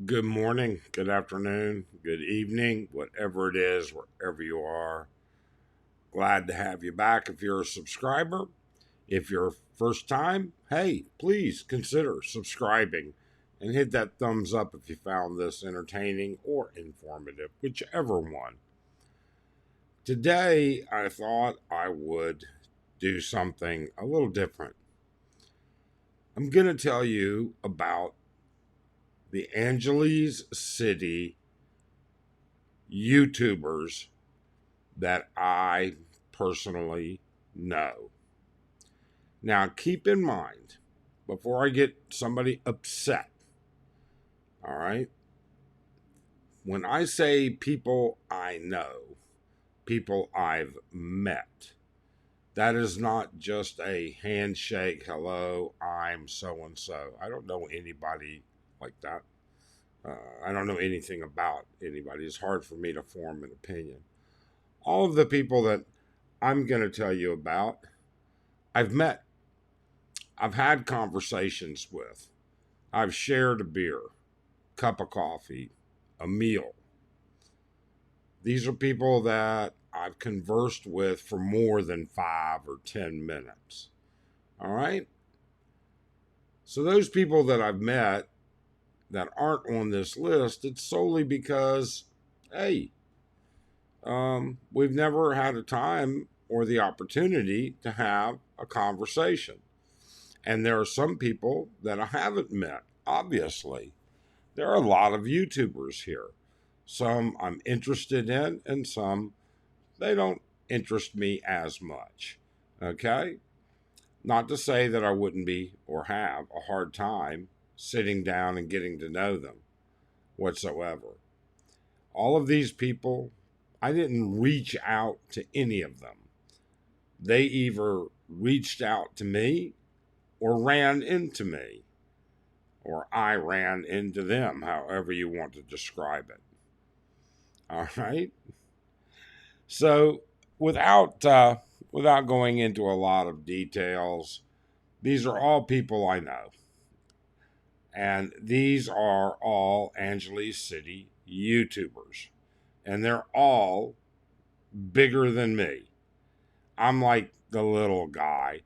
Good morning, good afternoon, good evening, whatever it is, wherever you are. Glad to have you back if you're a subscriber. If you're first time, hey, please consider subscribing and hit that thumbs up if you found this entertaining or informative, whichever one. Today, I thought I would do something a little different. I'm going to tell you about the Angeles City YouTubers that I personally know. Now, keep in mind, before I get somebody upset, all right, when I say people I know, people I've met, that is not just a handshake, hello, I'm so and so. I don't know anybody like that. I don't know anything about anybody. It's hard for me to form an opinion. All of the people that I'm going to tell you about, I've met. I've had conversations with. I've shared a beer, cup of coffee, a meal. These are people that I've conversed with for more than 5 or 10 minutes. All right? So, those people that I've met that aren't on this list, it's solely because, hey, we've never had a time or the opportunity to have a conversation. And there are some people that I haven't met, obviously. There are a lot of YouTubers here. Some I'm interested in, and some they don't interest me as much. Okay? Not to say that I wouldn't be or have a hard time sitting down and getting to know them whatsoever. All of these people, I didn't reach out to any of them. They either reached out to me or ran into me, or I ran into them, however you want to describe it. All right. So, without without going into a lot of details, these are all people I know, and these are all Angeles City YouTubers, and they're all bigger than me. I'm like the little guy,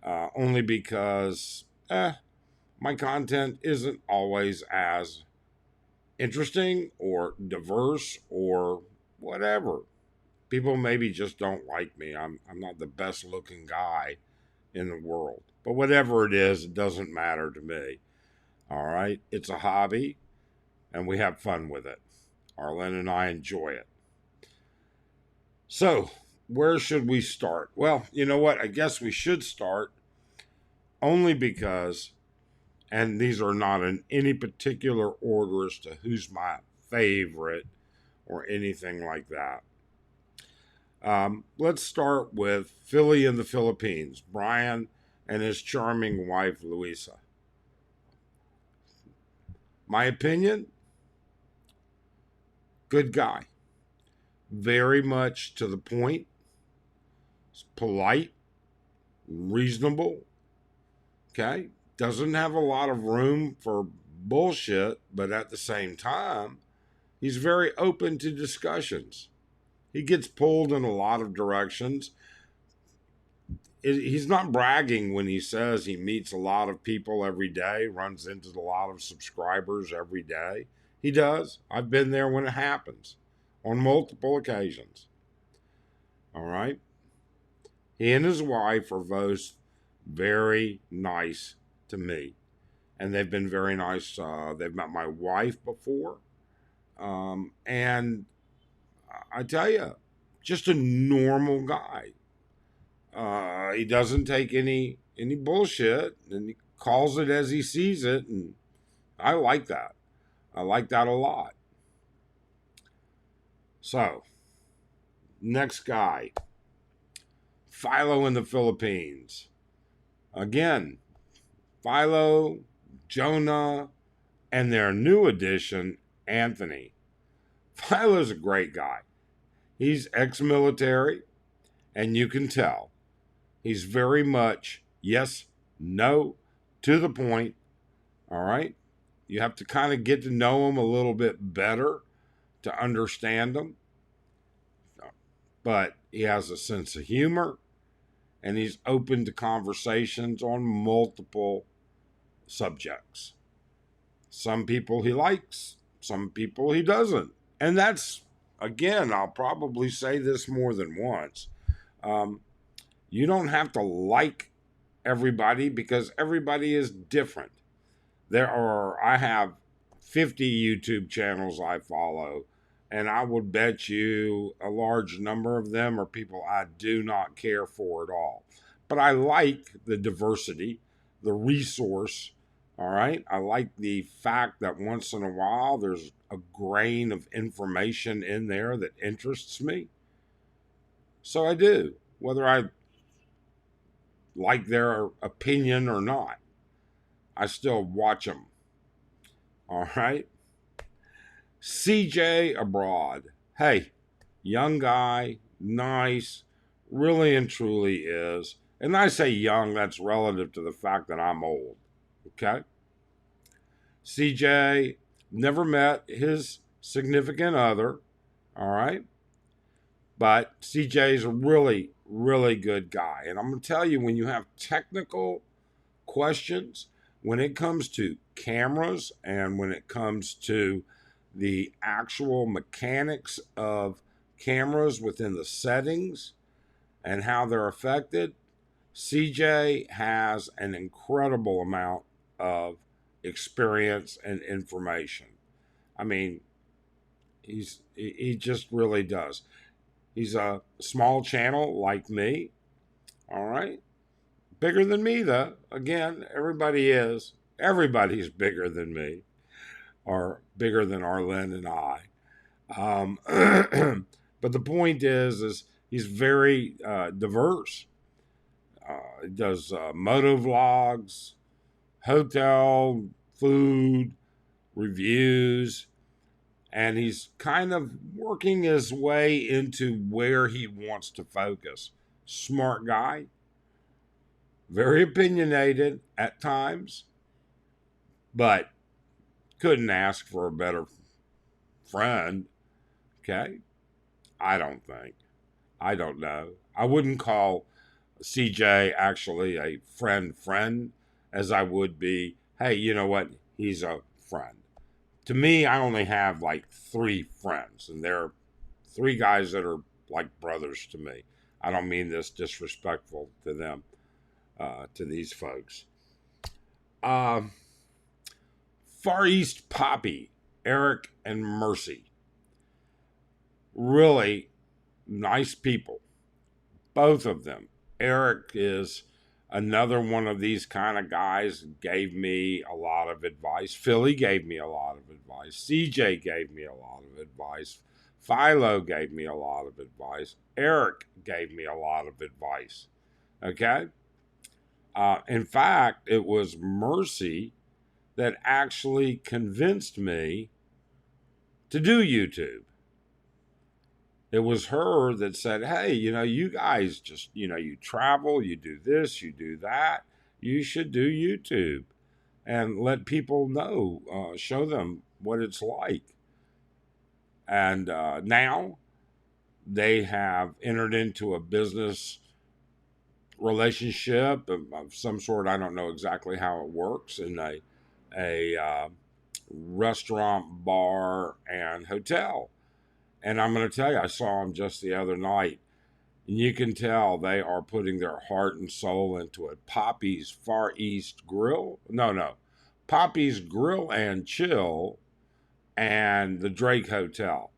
only because my content isn't always as interesting or diverse or whatever. People maybe just don't like me. I'm not the best looking guy in the world. But whatever it is, it doesn't matter to me. All right? It's a hobby and we have fun with it. Arlen and I enjoy it. So, where should we start? Well, you know what? I guess we should start only because, and these are not in any particular order as to who's my favorite or anything like that. Let's start with Philly in the Philippines, Brian and his charming wife, Louisa. My opinion, good guy. Very much to the point, polite, reasonable. Okay. Doesn't have a lot of room for bullshit, but at the same time, he's very open to discussions. He gets pulled in a lot of directions. He's not bragging when he says he meets a lot of people every day, runs into a lot of subscribers every day. He does. I've been there when it happens on multiple occasions. All right. He and his wife are both very nice to me, and they've been very nice. They've met my wife before, and I tell you, just a normal guy. He doesn't take any bullshit, and he calls it as he sees it, and I like that. I like that a lot. So, next guy, Philo in the Philippines. Again, Philo, Jonah, and their new addition, Anthony. Philo's a great guy. He's ex-military, and you can tell he's very much yes, no, to the point. All right. You have to kind of get to know them a little bit better to understand them. But he has a sense of humor, and he's open to conversations on multiple subjects. Some people he likes, some people he doesn't. And that's, again, I'll probably say this more than once. You don't have to like everybody because everybody is different. I have 50 YouTube channels I follow, and I would bet you a large number of them are people I do not care for at all. But I like the diversity, the resource. All right. I like the fact that once in a while there's a grain of information in there that interests me. So I do, whether I like their opinion or not. I still watch them. All right. CJ Abroad. Hey, young guy, nice, really and truly is. And I say young, that's relative to the fact that I'm old. Okay. CJ never met his significant other. All right. But CJ's a really, really good guy. And I'm going to tell you, when you have technical questions, when it comes to cameras and when it comes to the actual mechanics of cameras within the settings and how they're affected, CJ has an incredible amount of experience and information. I mean, he just really does. He's a small channel like me. All right. Bigger than me, though. Again, everybody is. Everybody's bigger than me, or bigger than Arlen and I. But the point is he's very diverse. He does moto vlogs, hotel, food, reviews, and he's kind of working his way into where he wants to focus. Smart guy, very opinionated at times, but couldn't ask for a better friend. Okay? I don't think. I don't know. I wouldn't call CJ actually a friend as I would be, hey, you know what? He's a friend. To me, I only have like 3 friends, and they're 3 guys that are like brothers to me. I don't mean this disrespectful to them, to these folks. Far East Poppy, Eric and Mercy. Really nice people, both of them. Eric is another one of these kind of guys, gave me a lot of advice. Philly gave me a lot of advice. CJ gave me a lot of advice. Philo gave me a lot of advice. Eric gave me a lot of advice. Okay? In fact, it was Mercy that actually convinced me to do YouTube. It was her that said, hey, you guys just, you travel, you do this, you do that. You should do YouTube and let people know, show them what it's like. And now they have entered into a business relationship of some sort. I don't know exactly how it works, in a restaurant, bar, and hotel. And I'm going to tell you, I saw them just the other night, and you can tell they are putting their heart and soul into it. Poppy's Far East Grill. No. Poppy's Grill and Chill and the Drake Hotel.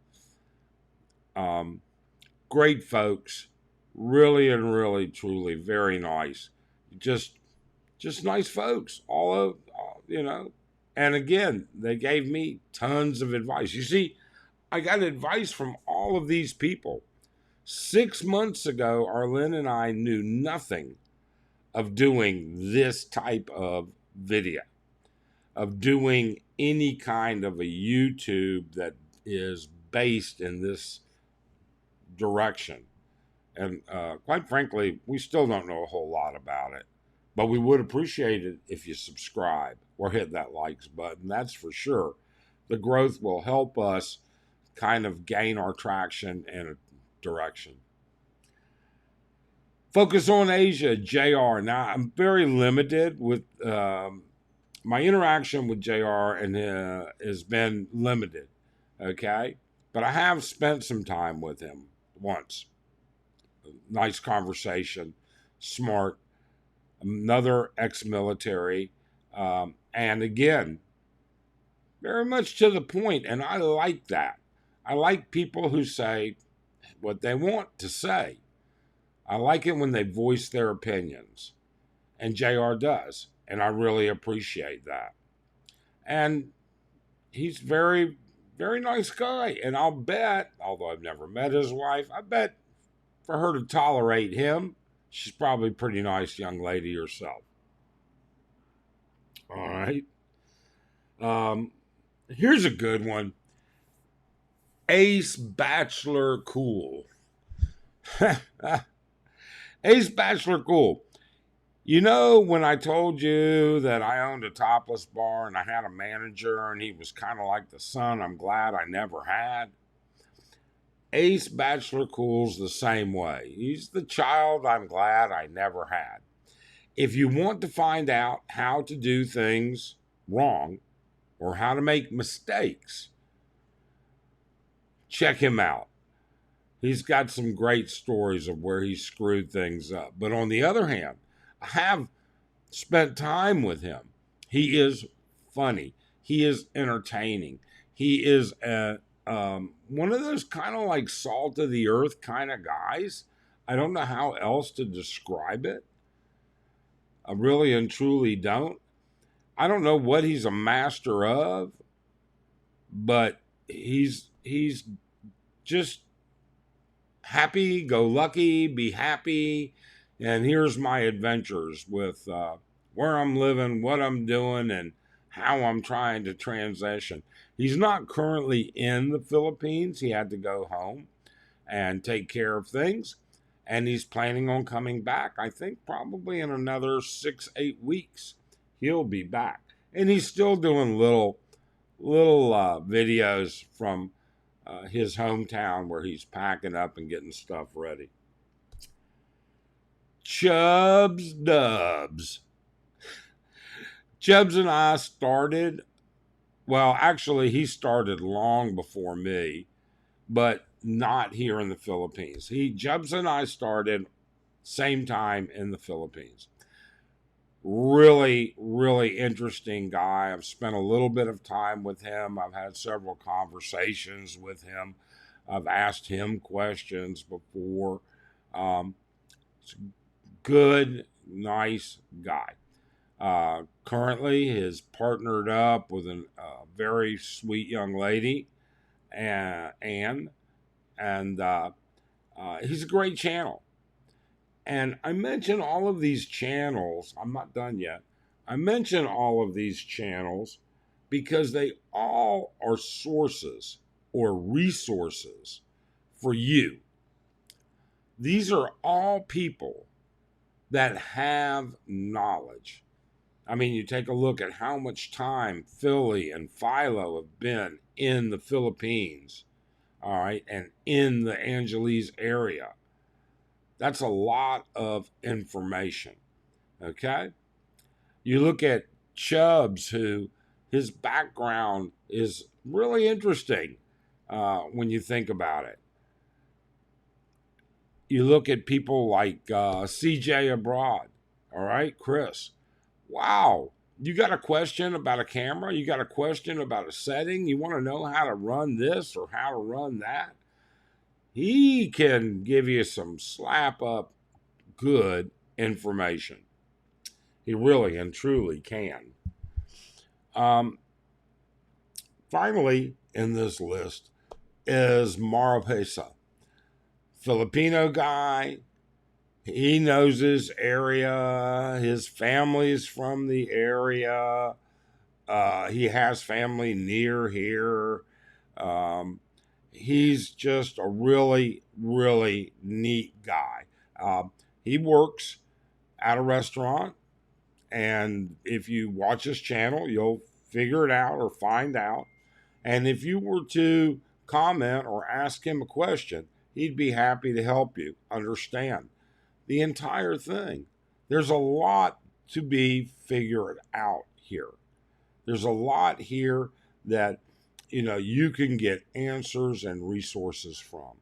Great folks. Really and really, truly very nice. Just nice folks. And again, they gave me tons of advice. You see, I got advice from all of these people. 6 months ago, Arlen and I knew nothing of doing this type of video, of doing any kind of a YouTube that is based in this direction. And quite frankly, we still don't know a whole lot about it. But we would appreciate it if you subscribe or hit that likes button. That's for sure. The growth will help us kind of gain our traction in a direction. Focus on Asia, JR. Now, I'm very limited with my interaction with JR, and has been limited. Okay. But I have spent some time with him once. Nice conversation, smart, another ex-military, and again, very much to the point, and I like that. I like people who say what they want to say. I like it when they voice their opinions, and JR does, and I really appreciate that. And he's very, very nice guy, and I'll bet, although I've never met his wife, I bet for her to tolerate him, she's probably a pretty nice young lady herself. All right. Here's a good one. Ace Bachelor Cool. Ace Bachelor Cool. You know, when I told you that I owned a topless bar and I had a manager and he was kind of like the son I'm glad I never had? Ace Bachelor Cool's the same way. He's the child I'm glad I never had. If you want to find out how to do things wrong or how to make mistakes, check him out. He's got some great stories of where he screwed things up. But on the other hand, I have spent time with him. He is funny. He is entertaining. He is one of those kind of like salt of the earth kind of guys. I don't know how else to describe it. I really and truly don't. I don't know what he's a master of, but he's just happy, go lucky, be happy. And here's my adventures with where I'm living, what I'm doing, and how I'm trying to transition. He's not currently in the Philippines. He had to go home and take care of things. And he's planning on coming back. I think probably in another 6-8 weeks, he'll be back. And he's still doing little videos from his hometown where he's packing up and getting stuff ready. Chubbs Dubs. Chubbs and I started, well, actually, he started long before me, but not here in the Philippines. Chubbs and I started same time in the Philippines. Really, really interesting guy. I've spent a little bit of time with him. I've had several conversations with him. I've asked him questions before. Good, nice guy. Currently, he's partnered up with a very sweet young lady, Anne, and he's a great channel. And I mention all of these channels. I'm not done yet. I mention all of these channels because they all are sources or resources for you. These are all people that have knowledge. I mean, you take a look at how much time Philly and Philo have been in the Philippines, all right, and in the Angeles area. That's a lot of information, okay? You look at Chubbs, who his background is really interesting when you think about it. You look at people like CJ Abroad, all right, Chris. Wow, you got a question about a camera? You got a question about a setting? You want to know how to run this or how to run that? He can give you some slap up good information. He really and truly can. Finally, in this list is Marapesa. Filipino guy. He knows his area. His family's from the area. He has family near here. He's just a really, really neat guy. He works at a restaurant And if you watch his channel, you'll figure it out or find out. And if you were to comment or ask him a question, he'd be happy to help you understand the entire thing. There's a lot to be figured out here. There's a lot here that you can get answers and resources from.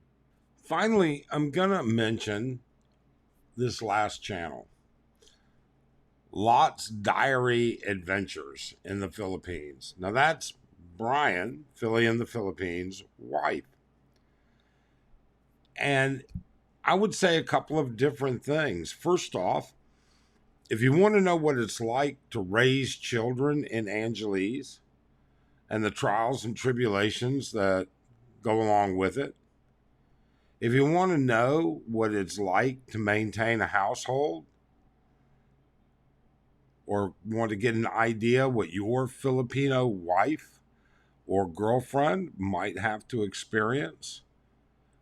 Finally, I'm gonna mention this last channel, Lot's Diary Adventures in the Philippines. Now that's Brian, Philly in the Philippines, wife. And I would say a couple of different things. First off, if you want to know what it's like to raise children in Angeles and the trials and tribulations that go along with it, if you want to know what it's like to maintain a household, or want to get an idea what your Filipino wife or girlfriend might have to experience,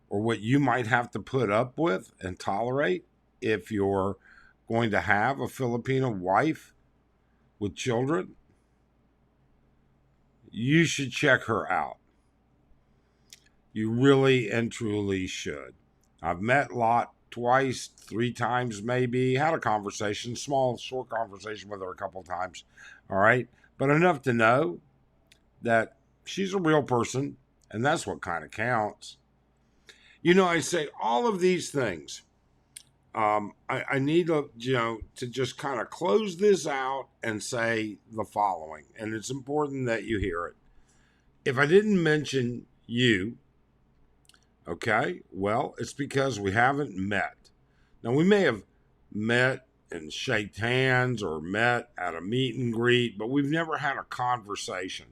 or what you might have to put up with and tolerate if you're going to have a Filipino wife with children, you should check her out. You really and truly should. I've met Lot twice, 3 times maybe, had a conversation, small, short conversation with her a couple times, all right? But enough to know that she's a real person, and that's what kind of counts. I say all of these things. I need to just kind of close this out and say the following, and it's important that you hear it. If I didn't mention you, okay, well, it's because we haven't met. Now, we may have met and shaked hands or met at a meet and greet, but we've never had a conversation.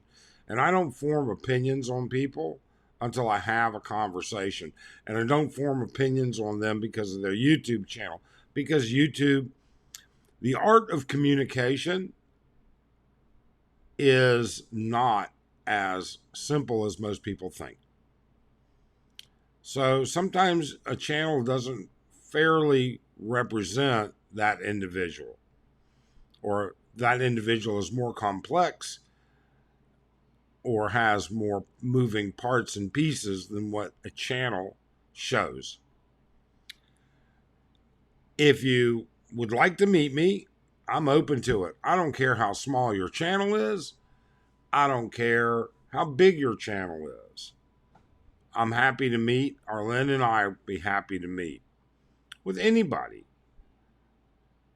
And I don't form opinions on people until I have a conversation. And I don't form opinions on them because of their YouTube channel. Because YouTube, the art of communication is not as simple as most people think. So sometimes a channel doesn't fairly represent that individual, or that individual is more complex or has more moving parts and pieces than what a channel shows. If you would like to meet me, I'm open to it. I don't care how small your channel is. I don't care how big your channel is. I'm happy to meet. Arlen and I would be happy to meet with anybody.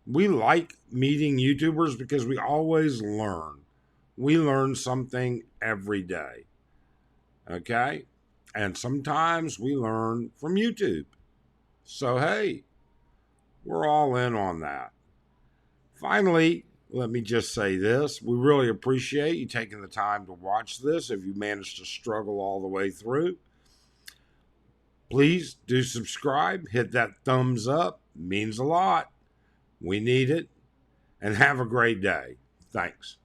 We like meeting YouTubers because we always learn. We learn something every day. Okay? And sometimes we learn from YouTube. So, hey, we're all in on that. Finally, let me just say this. We really appreciate you taking the time to watch this if you managed to struggle all the way through. Please do subscribe. Hit that thumbs up. It means a lot. We need it. And have a great day. Thanks.